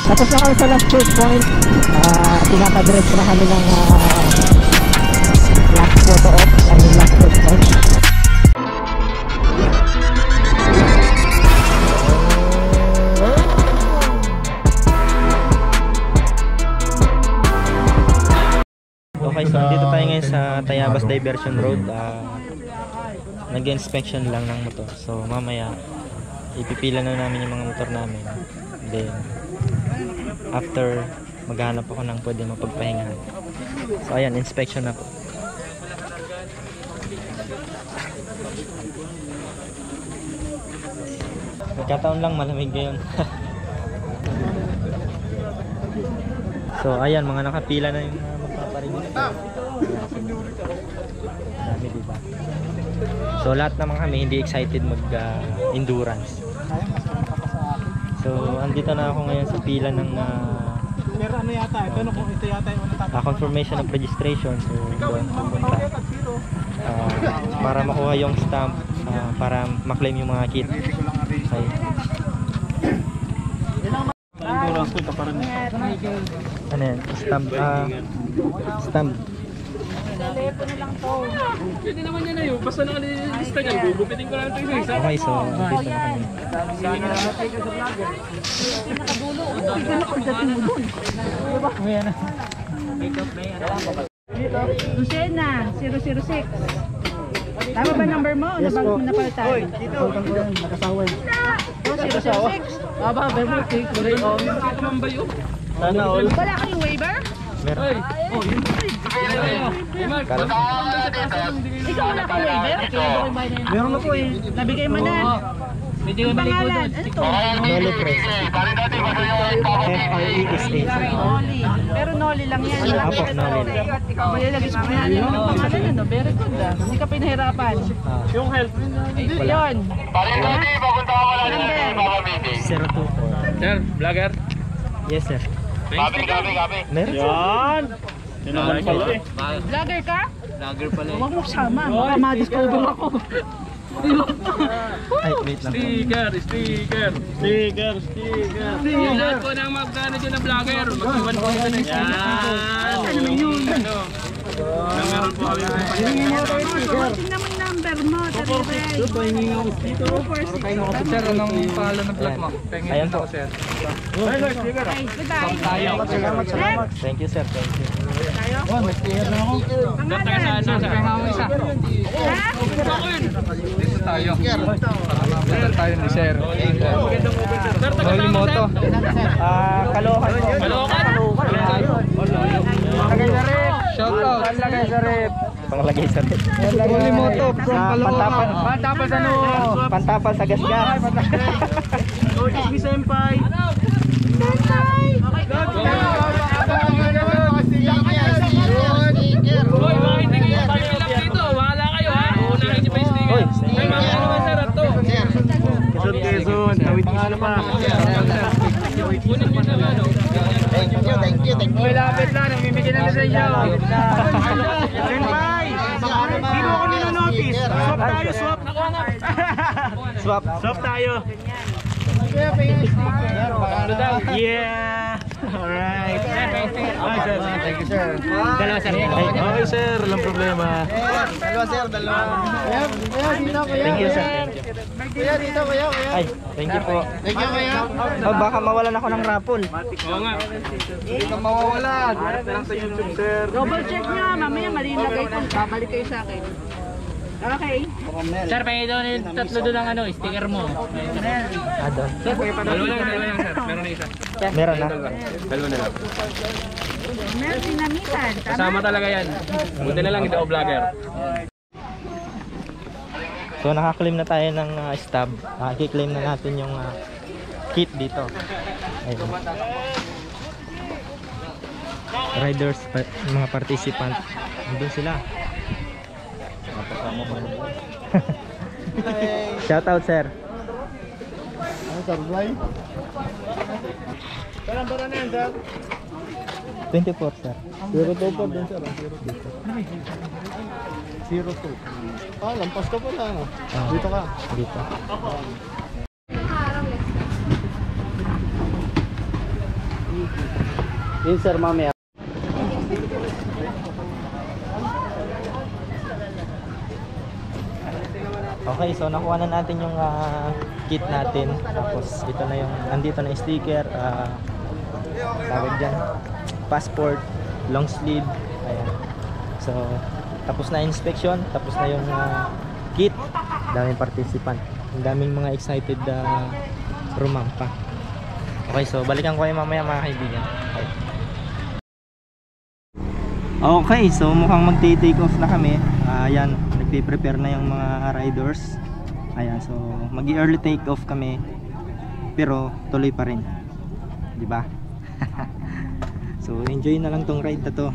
Tapos na kami sa last checkpoint. Pinaka-direct na kami ng last photo op. Ay, yung last checkpoint. Okay, so dito tayo ngayon sa Tayabas Diversion Road. Nag-inspection lang ng motor. So mamaya ipipila na namin yung mga motor namin. Then after maghanap ako ng pwede mapagpahingahan. So ayan, inspection na po. Nagkataon lang malamig ngayon. So ayan, mga nakapila na yung magpaparegister. Dami, diba? So lahat naman kami hindi excited mag-endurance. So andito na ako ngayon sa pila ng ano yata, ito yata yung confirmation of registration. So doon pupunta para makuha yung stamp, para maklaim yung mga kit. Okay. Ano yan? Stamp. Stamp. Telepono lang to. Pwede naman yan na yun. Basta nakalista niya. Gugupitin ko lang ito yung isa. Okay, so dito na kami. Nakabulo. Pagdating mo dun. Lucena, 006. Tama ba number mo? Nabago mo na pala tayo. Dito. Nakasawa eh. 006. Aba, bebo, take. Naman ba yun? Sana all. Wala kayong waiver? Meron. Ikaw wala kang waiver? Meron na po eh. Nabigay mo na. Yung pangalan, ano to? Noli Press. F-R-E-S-A. Noli. Pero Noli lang yan. Apo, Noli. Malalagay sa pangalan. Yung pangalan ano, very good ah. Hindi ka pinahirapan. Yung health. Yun. Number. 024. Sir, vlogger. Yes sir. Gabi. Meron sir. Yan. Yun naman pala eh. Vlogger ka? Vlogger pala eh. Huwag mo sama. Baka ma-discover ako. Ay, wait lang. Sticker. Yung lahat po ng magkano dyan na vlogger. Mag-iwan po ito na yan. Ano yun? Meron po kami. Tingnan mo yung number mo. Sir, anong pangalan ng vlog mo? Ayan po. Sir. Goodbye. Salamat. Thank you sir. Thank you. Pangalan. Dito tayo. Dito tayo ni Sir. Noli Moto. Kalokan po. Kalokan. Shout out. Panglagay sa rep. Noli Moto from Kalokan. Pantapal sa Pantapal sa Gasgas. Coach Senpai. Hoy, bakit hindi kayo lang dito? Wala kayo ha? Unahin niyo pa yung sticker. May mga naman sir ato. Quezon. Tawid nga naman. Kunin niyo naman. Thank you. Hoy, lapit lang. Namimigay na lisensya. Senpai! Hindi mo ako ninonotice. Swap tayo, swap. Swap tayo. Yeah! Alright. Thank you sir. Dalawa sir. Okay sir, walang problema. Dalawa. Thank you sir. Ay, thank you po. Thank you kuya. Baka mawalan ako ng raffle. Oo nga. Hindi ka mawawalan. Lang sa YouTube sir. Double check nyo. Mamaya mali yung lagay ko. Babalik kayo sa akin. Okay. Sir, pwede doon yung tatlo doon ang sticker mo. Doon. Dalawa lang sir. Meron na isa. Meron na. Dalawa na lang. Meron dinamitan. Kasama talaga yan. Buti na lang hindi ako vlogger. So nakaklaim na tayo ng stub. I-claim na natin yung kit dito. Ayun. Riders, mga participant. Nandun sila. Shout out sir. Ano sir, Blay? Kailan ba na yan sir? 24 sir. 02 po din sir. 02. Ah, lampas ka pala. Dito ka. Dito. Yun sir, mamaya. Okay, so nakuha na natin yung kit natin. Tapos ito na yung, nandito na yung sticker, tawag dyan, passport, long sleeve. Ayan. So, tapos na inspection, tapos na yung kit. Daming participant. Ang daming mga excited rumampa. Okay, so balikan ko kayo mamaya mga kaibigan. Okay, so mukhang magte-take off na kami. Ayan, nagpe-prepare na yung mga riders. Ayan, so mag-early take off kami. Pero tuloy pa rin. 'Di ba? So enjoy na lang tong ride na to.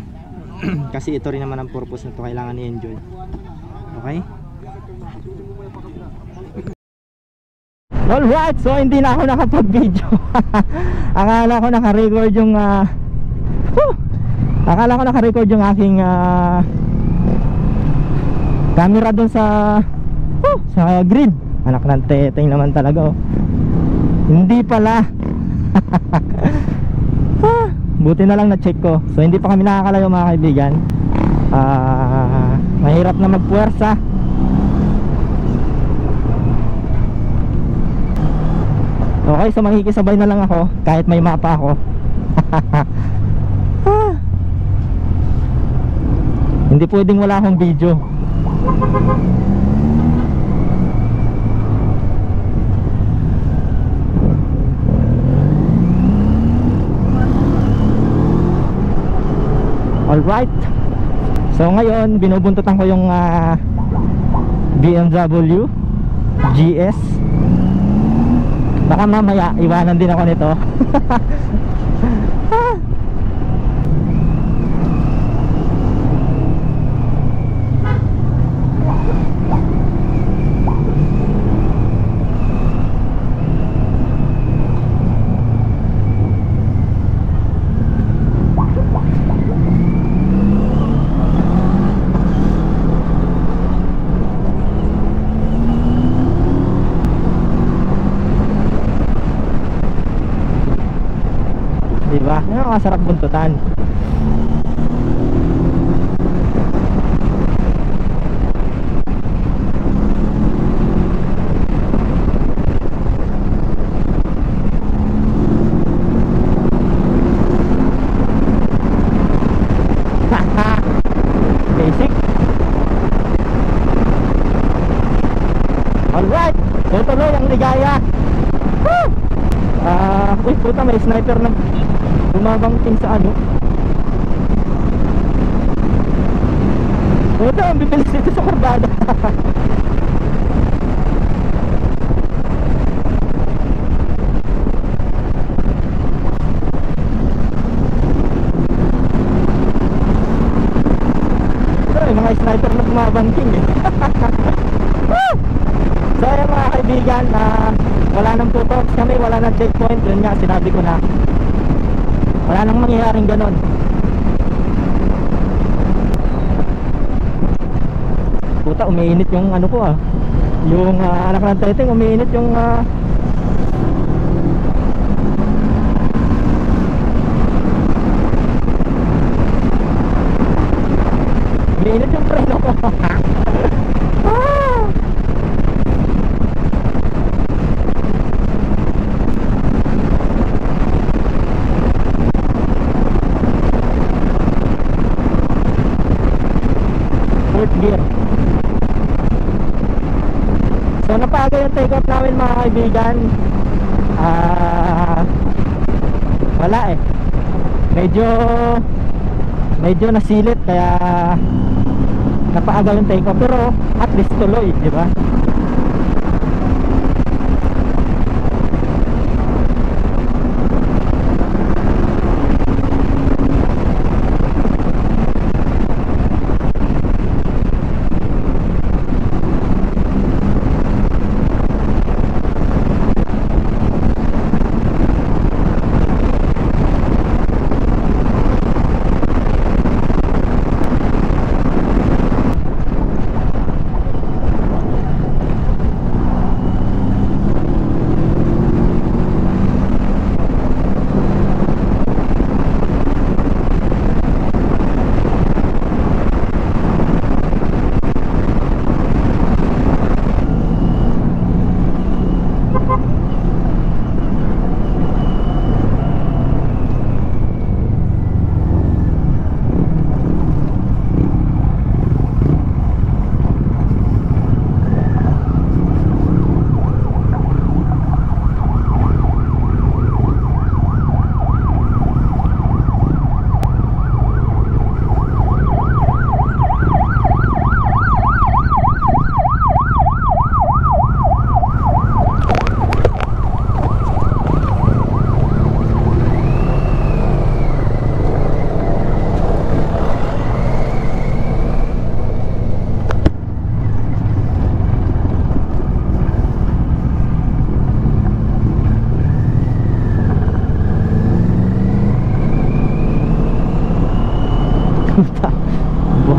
Kasi ito rin naman ang purpose na to, kailangan i-enjoy. Okay? Alright, so hindi na ako nakapag-video. Akala ko naka-record yung akala ko naka-record yung aking camera dun sa grid. Anak ng teteng naman talaga, oh. Hindi pala. Buti na lang na-check ko. So hindi pa kami nakakalayo mga kaibigan. Mahirap na magpuwersa. Okay, so makikisabay na lang ako kahit may mapa ako. Hindi pwedeng wala akong video. Alright. So ngayon binubuntutan ko yung BMW GS. Baka mamaya iwanan din ako nito. Diba? Yan ang masarap buntutan. Basic. Alright, tutuloy ang ligaya. Woo! Uy puta, may sniper na bumabangting sa ano. Puta, ang bibilis dito sa kurbada. Ay, mga sniper na bumabangting eh. So ayan mga kaibigan, wala nang tutok kami, wala nang checkpoint. Yun nga, sinabi ko na wala nang mangyayaring ganon. Puta, umiinit yung ano ko yung anak ng teteng, umiinit yung umiinit yung preno ko. Gear. So napaga yung take off namin mga kaibigan. Wala eh. Medyo nasilit kaya napaaga yung take off, pero at least tuloy, di ba?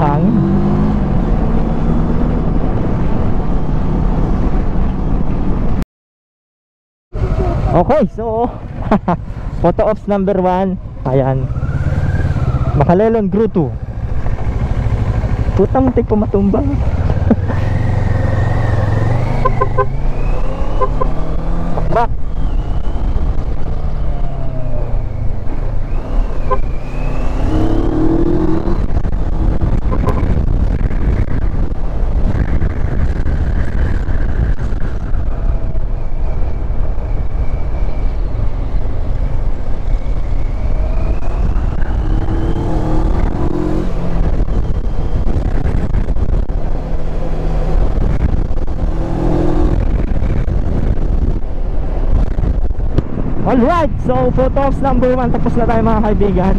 hangin. Okay, so photo ops number 1. Ayan, Makalelon Grutu. Puta, muntik pa matumba. Back. Alright, so photo ops number 1. Tapos na tayo mga kaibigan.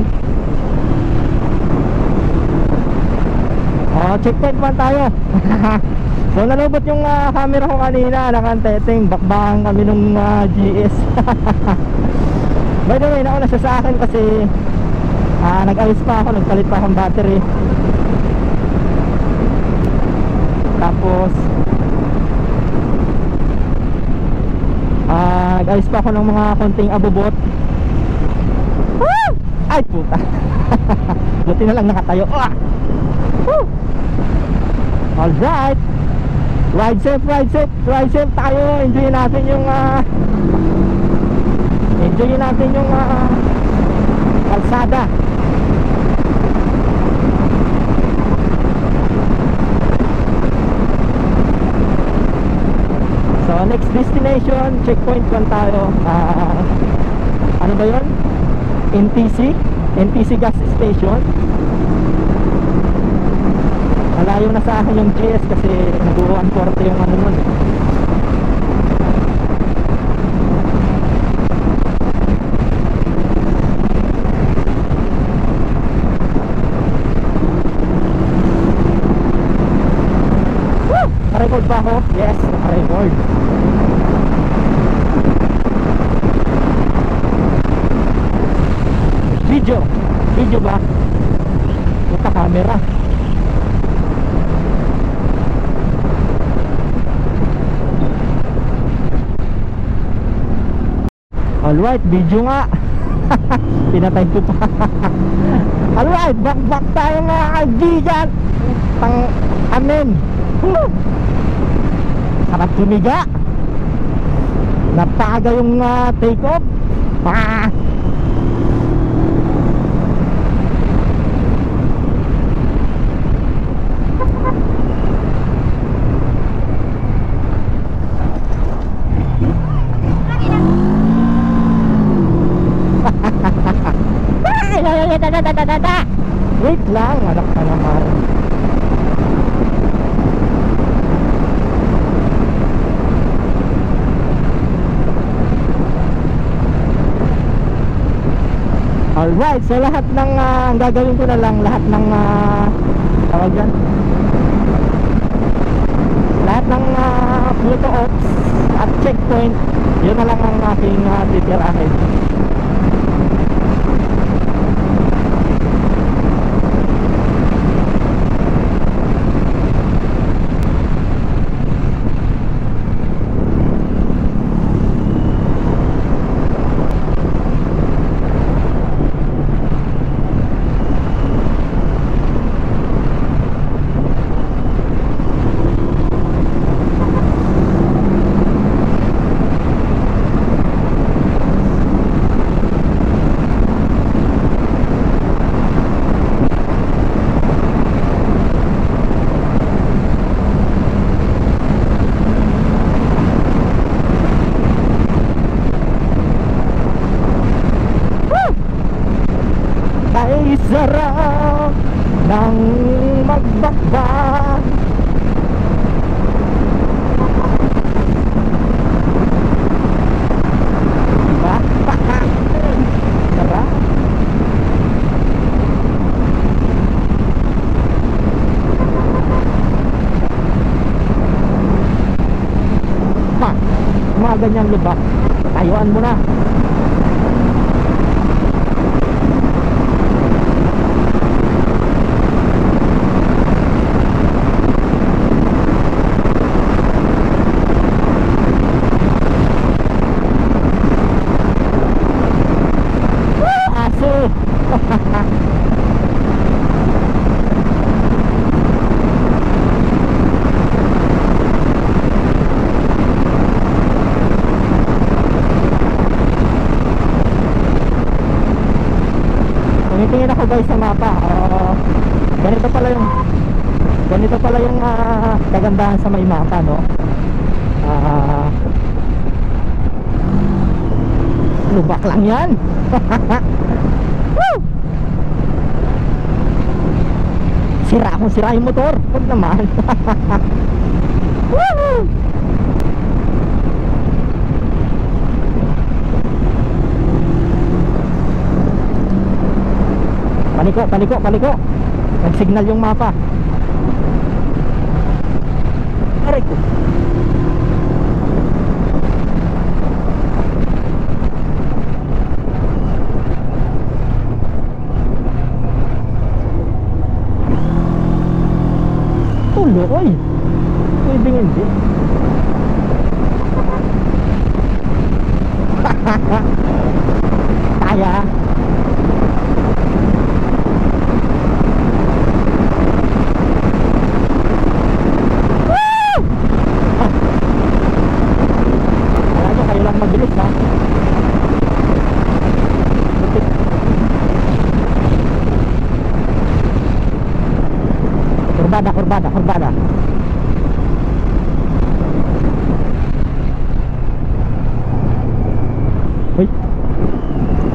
Checkpoint 1 tayo. So nalubot yung camera ko kanina. Nakanteteng, bakbakan kami nung GS. By the way, nauna siya sa akin kasi nag-ayos pa ako, nagpalit pa akong battery. Tapos nag-ayos pa ako ng mga konting abubot. Ay puta. Buti na lang nakatayo. Alright, ride safe, ride safe, ride safe tayo. Enjoyin natin yung kalsada. So next destination, checkpoint 1 tayo. Ano ba yun? NTC gas station. Malayo na sa akin yung GS kasi nag-140 yung ano nun. Naka-record ba ako? Yes, naka-record. Video ba? Puta, camera. Alright, video nga. Pinatay ko pa. Alright, back tayo mga kaibigan. Amen. Sarap tumiga. Napaga yung take off. Wait lang, anak ka naman. Alright, so lahat ng gagawin ko na lang, lahat ng tawag dyan, lahat ng photo ops at checkpoint, yun na lang ang aking titirahin. Sarap ng magbakbak. Diba? Sarap. Mga ganyang lubak, tayuan mo na. ganito pala yung kagandahan sa may mapa, no? Lubak lang yan. Woo! Sira akong sira yung motor. Huwag naman. Woo! Paliko. Nag-signal yung mapa. Aray ko. Tulo, oy. Pwedeng hindi. Kaya. Mabilis ha. Kurbada. Uy.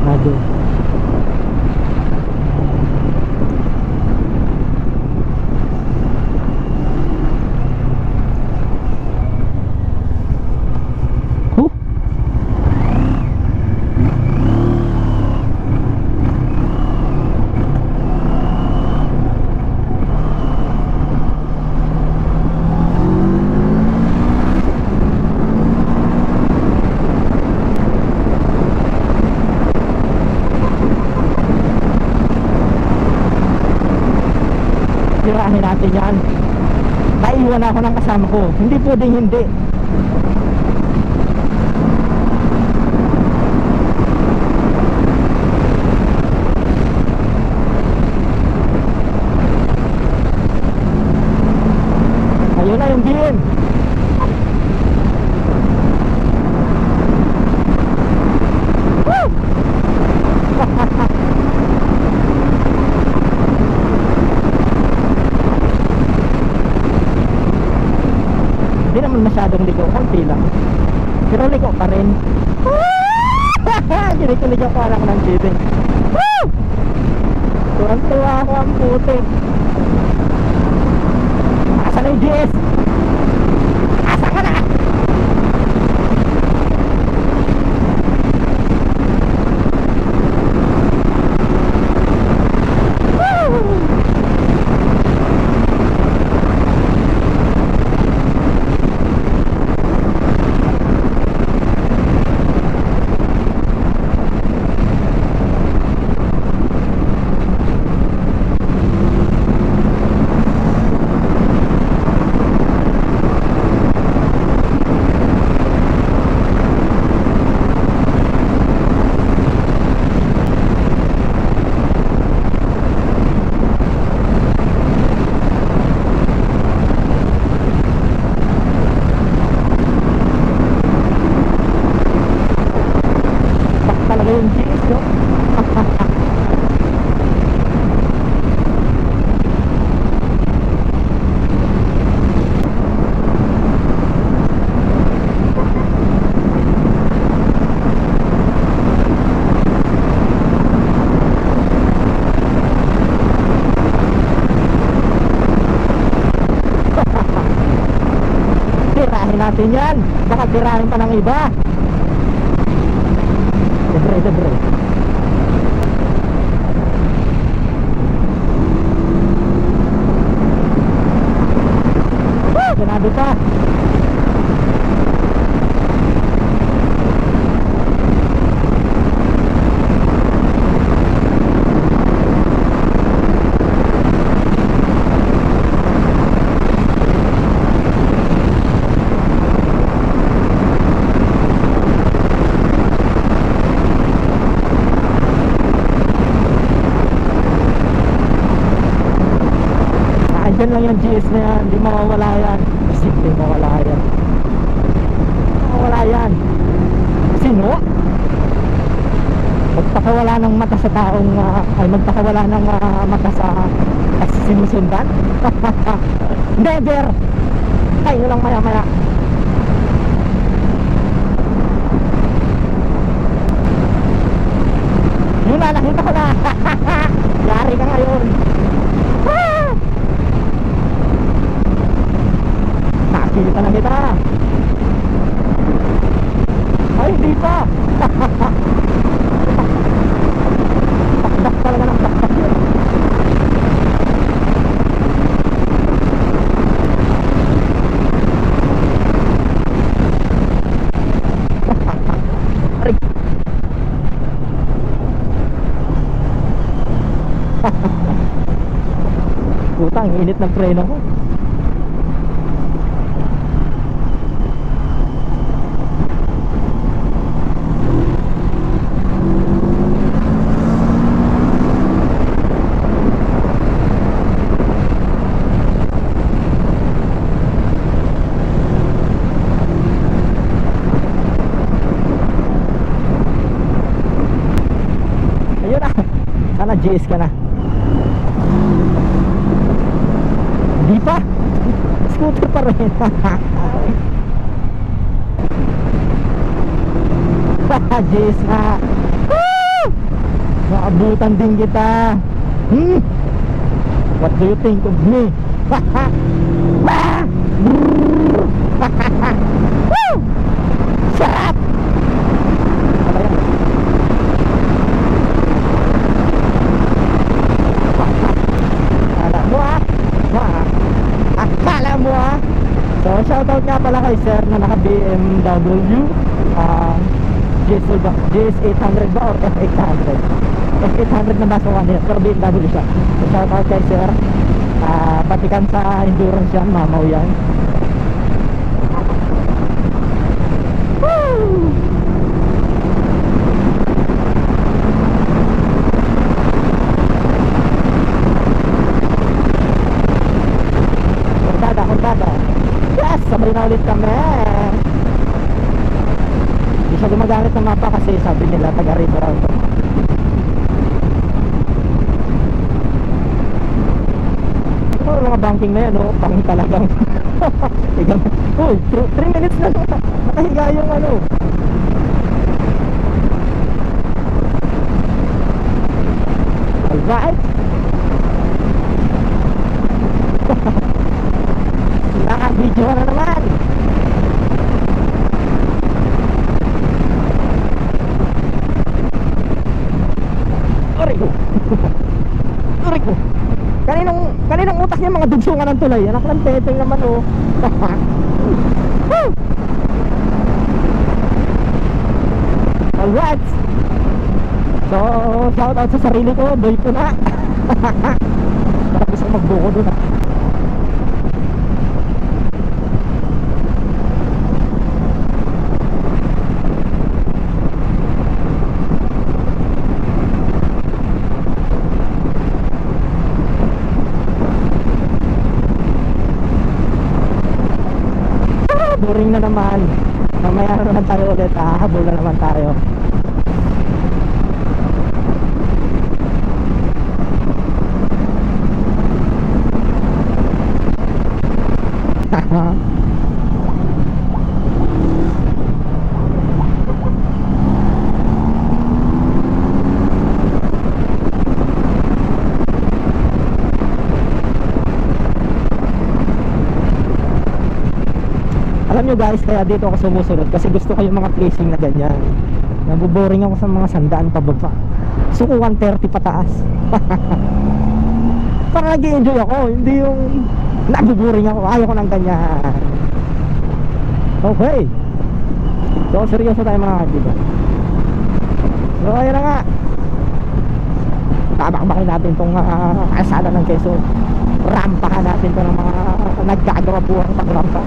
Aduh. Tirahin natin yan. Naiwan ako ng kasama ko. Hindi pwedeng hindi. Ayun na yung BM. Hindi naman masyadong liko, konti lang. Pero liko pa rin. Kinikilig ako anak ng chibing. Tuwan-tuwa ako ang puti. Asa na yung GS? Asa ka na? Yung GS, no? Tirahin natin yan. Baka tirahin pa ng iba. Debre. Ganado pa. Diyan lang yung GS na yan, hindi mawawala yan. Hindi mawawala yan. Mawawala yan. Sino? Magpakawala ng mata sa taong, ay magpakawala ng mata sa Ay, sinusundan? Never! Tayo lang maya-maya. Yun na, nakita ko na. Yari ka ngayon. Ah! Nakakita na kita. Ay, hindi pa. Takdak talaga ng takdak yun. Aray. Putang, init ng preno ko. Ayun na. Sana GS ka na. Di pa. Scooter pa rin. GS na. Woo! Naabutan din kita. What do you think of me? Woo! Sarap! Ano yan? Akala mo ah. Akala mo ah. So shoutout nga pala kay sir na naka BMW GS 800 ba or F800? F800 na baso kanina pero BMW siya. So shoutout kay sir. Patikan sa endurance yan, mamaw yan. Woo! Kordada. Yes, sabay na ulit kami. Hindi siya gumagamit ng mapa kasi sabi nila taga rito raw ito. Ito mga banking na yan, oh, pang talagang uy, 3 minutes na nakahiga yung ano. Alright. Naka-video na naman. Aray ko. Aray ko. Kaninong utak niya mga dugsungan ng tulay. Anak ng teteng naman oh. Alright. So, shout out sa sarili ko. Boy ko na. Parang gusto magbuko doon ah. Boring na naman. Mamaya na naman tayo ulit. Habol na naman tayo. Alam nyo guys, kaya dito ako sumusunod kasi gusto ko yung mga placing na ganyan. Nabuboring ako sa mga sandaan pababa. Gusto ko 130 pataas. Parang nag-i-enjoy ako, hindi yung nabuboring ako. Ayaw ko ng ganyan. Okay. So seryoso tayo mga dito. So ayun na nga. Babakbakin natin itong kalsada ng Quezon. Rampahan natin ito ng mga nagkagawa buwang pagrampa.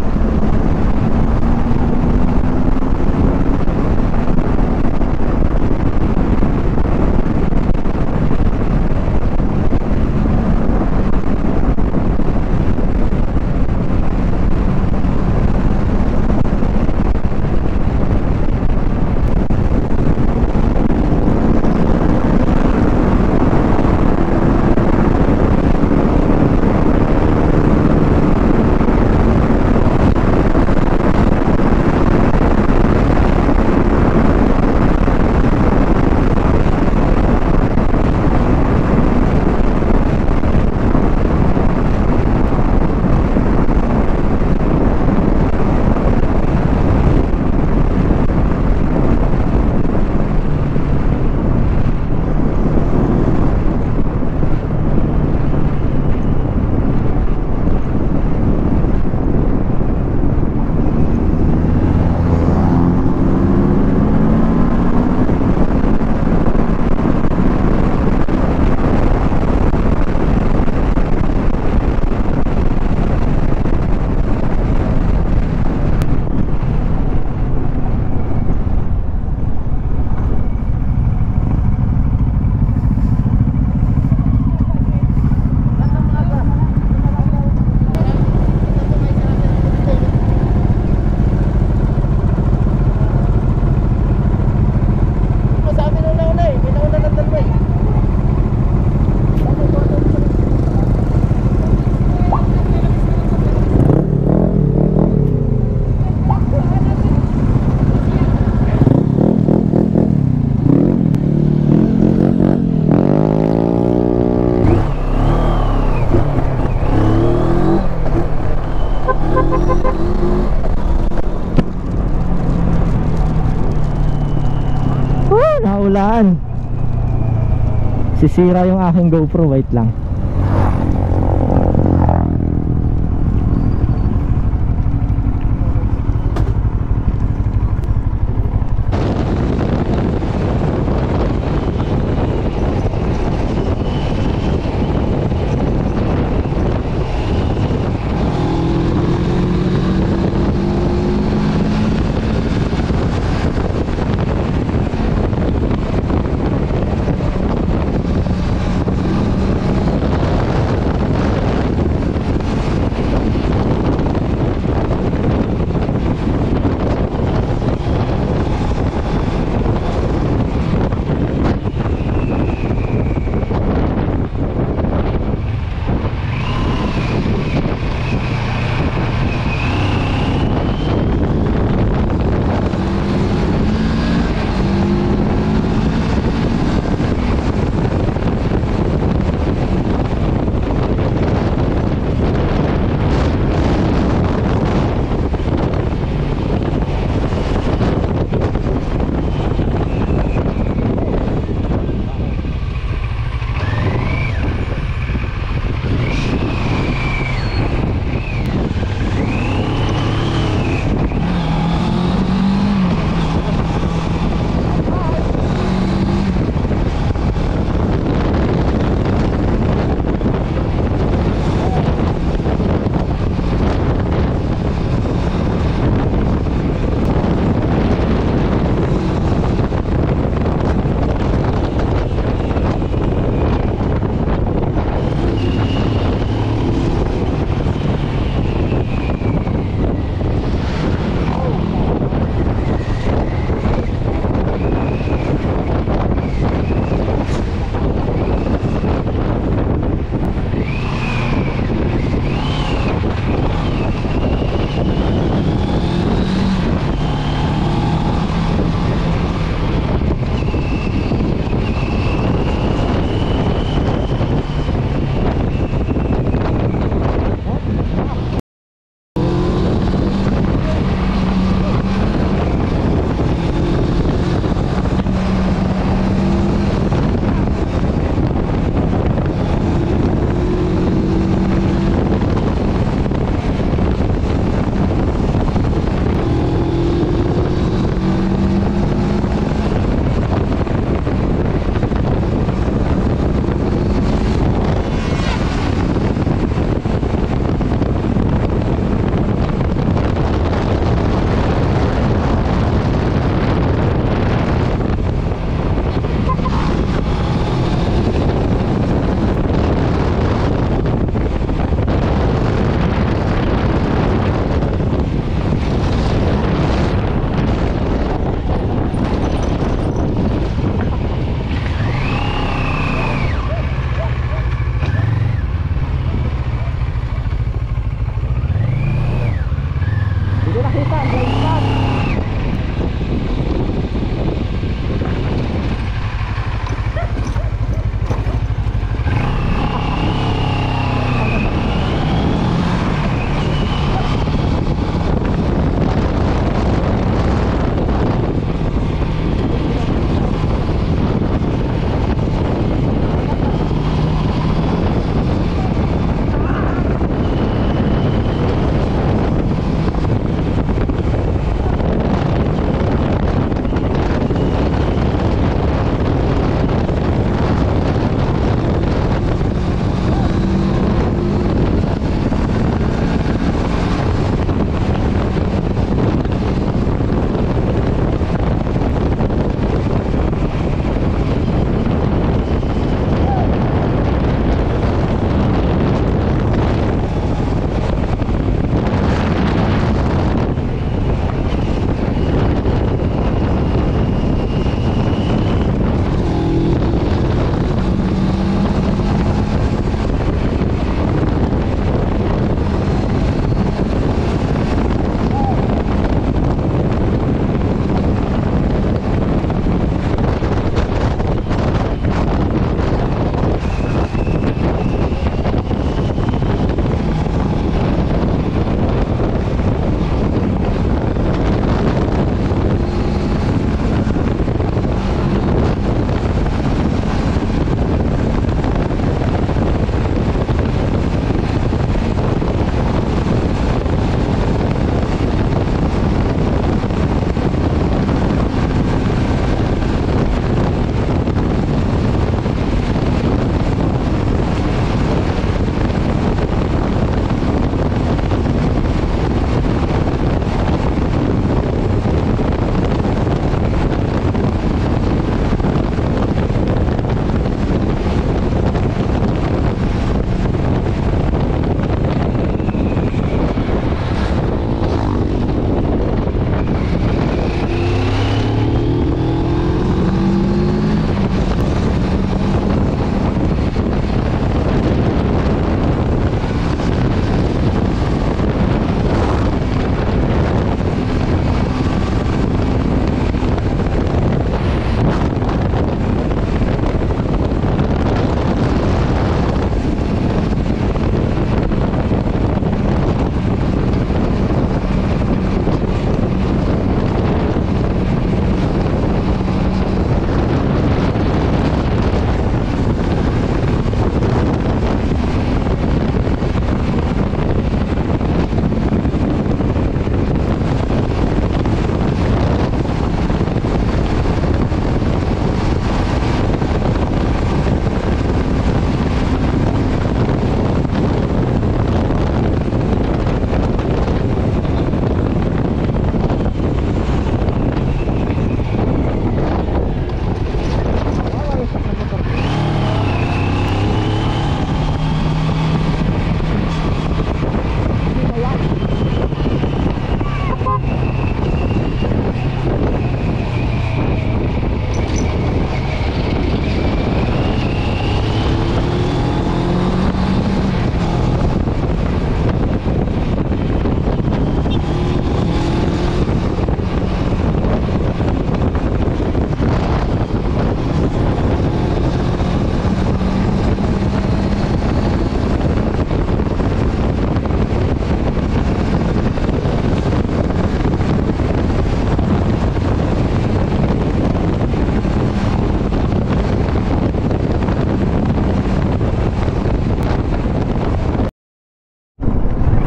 umuulan. Sisira yung aking GoPro, wait lang.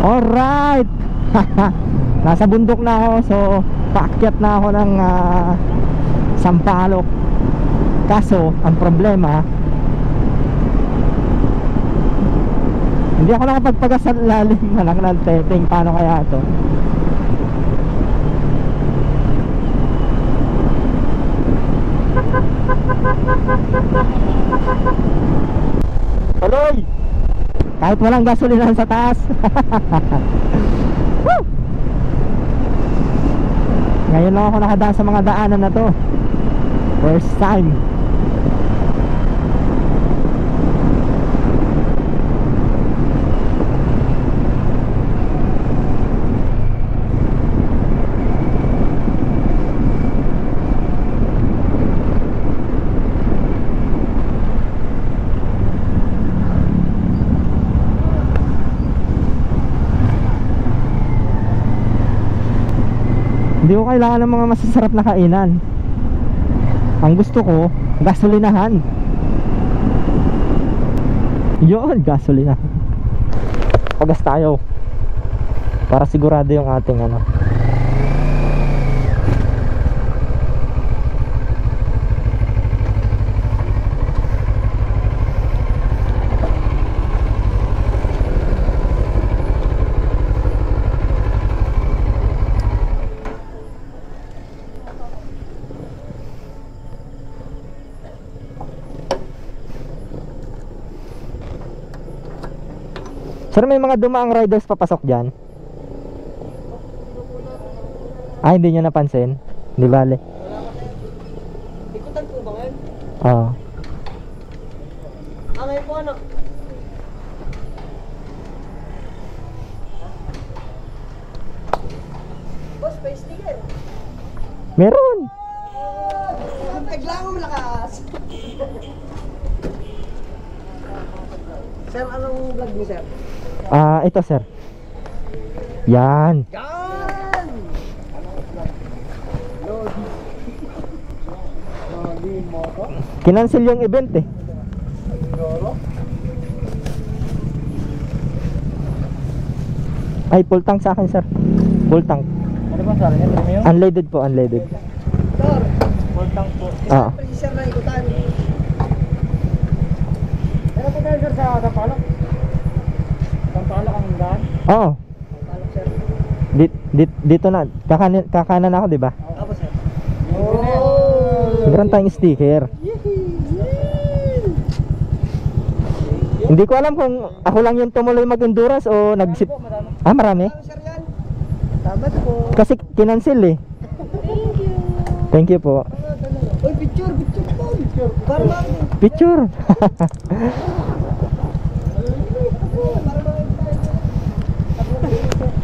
Alright. Nasa bundok na ako. So paakyat na ako ng Sampaloc. Kaso ang problema, hindi ako nakapagpagasal lalim na lang ng teteng. Paano kaya to? Tuloy! Kahit walang gasolinahan sa taas. Woo! Ngayon lang ako nakadaan sa mga daanan na to. First time. Hindi ko kailangan ng mga masasarap na kainan. Ang gusto ko, gasolinahan. Yun, gasolinahan. Pagas tayo para sigurado yung ating ano. Sir, may mga dumaang riders papasok dyan? Ah, hindi nyo napansin? Hindi bale. Ikutan po ba ngayon? Oo. Ngayon po ano? Boss, pa sticker. Meron! Kailangan malakas. Sir, anong vlog niyo, sir? Ah, ito sir. Yan. Yan! Kinancel yung event eh. Ay, full tank sa akin sir. Full tank. Ano ba sa akin? Premium? Unleaded po, unleaded. Sir, Full tank po. Oo. siyempre si sir na ikutan. Pero po tayo sir sa Sampaloc? Sampaloc ang daan? Oo. Talok, sir. Dito na. Kakanan ako, di ba? Ako, sir. Meron tayong sticker. Hindi ko alam kung ako lang yung tumuloy mag-endurance o nag-sip. Ah, marami? Sir, yan. Tama po. Kasi kinancel eh. Thank you po. Uy, picture po. Picture. Para mga Picture.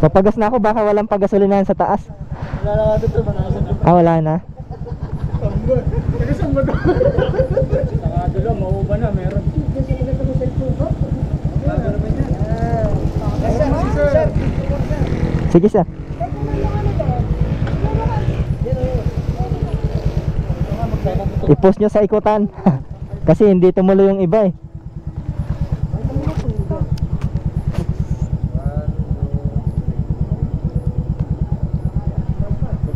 Papagas na ako, baka walang pagasolinahan sa taas. Wala na dito, manasa na. Ah, wala na. Nakadulo, mauuba na, meron. Sir. Sige sir. I-post nyo sa ikutan. Kasi hindi tumuloy yung iba eh.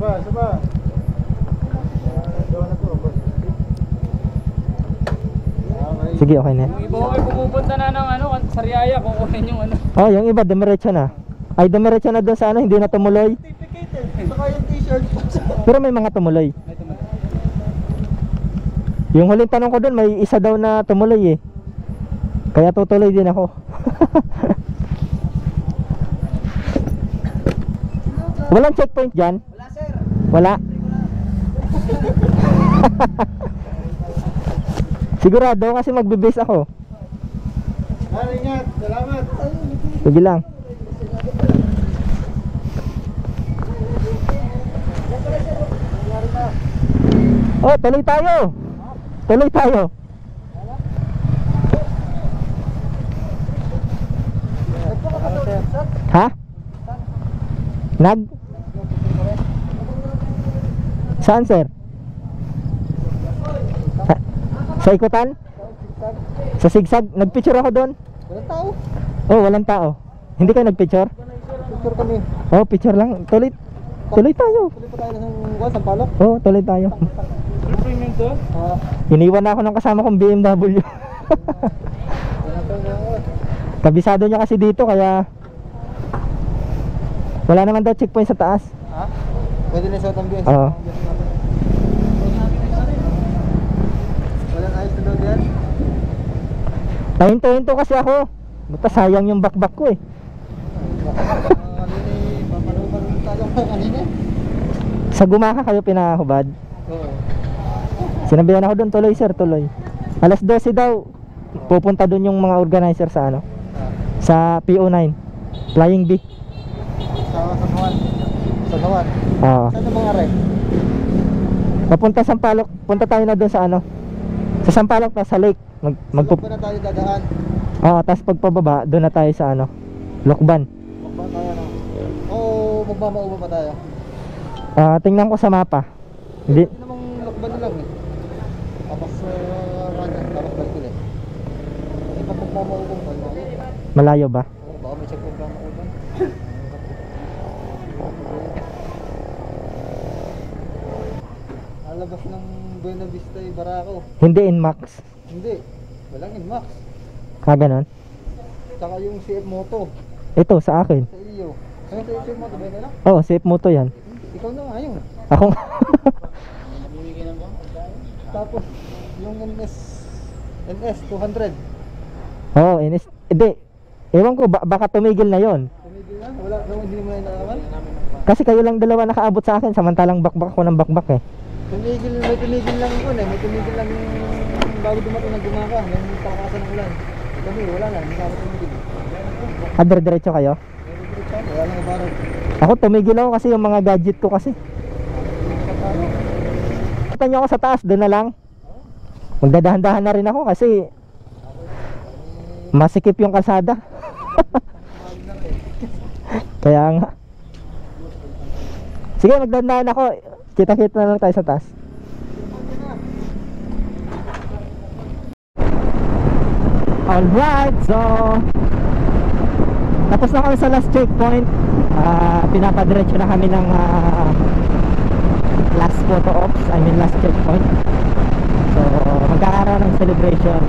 Saba. Sige, okay na. Yung iba ko ay pumupunta na ng ano, Sariaya, kukunin yung ano. Oh, yung iba dumiretso na. Ay, dumiretso na doon sa ano, hindi na tumuloy. Saka yung t-shirt. Pero may mga tumuloy. Yung huling tanong ko doon, may isa daw na tumuloy eh. Kaya tutuloy din ako. Walang checkpoint dyan? Wala, sir. Wala. Sigurado kasi magbe-base ako. Ingat, salamat. Sige lang. Oh, tuloy tayo. Tuloy tayo. Ha? Saan sir? Sa ikutan? Sa sigsag? Nagpicture ako doon. Walang tao. Oh, walang tao. Hindi ka nagpicture? Picture kami. Oh, picture lang. Tuloy tayo. Tuloy pa tayo ng Sampalok. Oh, tuloy tayo. Iniwan na ako ng kasama kong BMW. Kabisado niya kasi dito kaya wala naman daw checkpoint sa taas. Ha? Pwede na sa ambience. Oo. Walang ayos na daw diyan. Tahinto-hinto kasi ako. Basta sayang yung bakbak ko eh. Papanupan tayo kanina. Sa Gumaka kayo pinahubad. Oo. Sinabihan ako doon, tuloy sir, tuloy. Alas 12 daw pupunta doon yung mga organizer sa ano, sa PO9 Flying B. Sa Nawan. Sa Nawan. Oo. Saan ang mga rek? Papunta Sampaloc, punta tayo na doon sa ano, sa Sampaloc na sa lake. Magpo na tayo dadaan. Oo, tapos pagpababa doon na tayo sa ano, Lokban. Magba tayo na. Oo, magmamauba pa tayo. Tingnan ko sa mapa. Hindi, Hindi namang lakban na lang eh. Tapos Ranyan, tapos balik ulit. Kasi pag magmamauba pa, malayo ba? oo, baka may checkpoint ka mauba. Alabas ng Buena Vista y Barako. Hindi Inmax. Hindi, walang Inmax. Ganon. Tsaka yung CF Moto Ito sa akin. sa iyo. Ano sa CF Moto ba yun lang? Oo, safe moto yan. Ikaw na nga yun. Ako. Tapos yung NS 200. Oo, inis. Hindi. Ewan ko, baka tumigil na yon. Tumigil na? Wala, hindi mo na inalaman? Kasi kayo lang dalawa nakaabot sa akin, samantalang bakbak ako ng bakbak eh. May tumigil lang yun eh. May tumigil lang yung bago dumating ng Gumaka. May palakasan ng ulan. Kami, wala na. Hindi kami tumigil. Diretso kayo? Wala lang ibarag. Ako tumigil ako kasi yung mga gadget ko kasi. Kita nyo ako sa taas, doon na lang. Magdadahan-dahan na rin ako kasi masikip yung kalsada. Kaya nga. Sige, magdadahan ako. Kita-kita na lang tayo sa taas. Alright, so tapos na kami sa last checkpoint. Pinapadiretso na kami ng last photo ops, I mean last checkpoint. So magkakaroon ng celebration.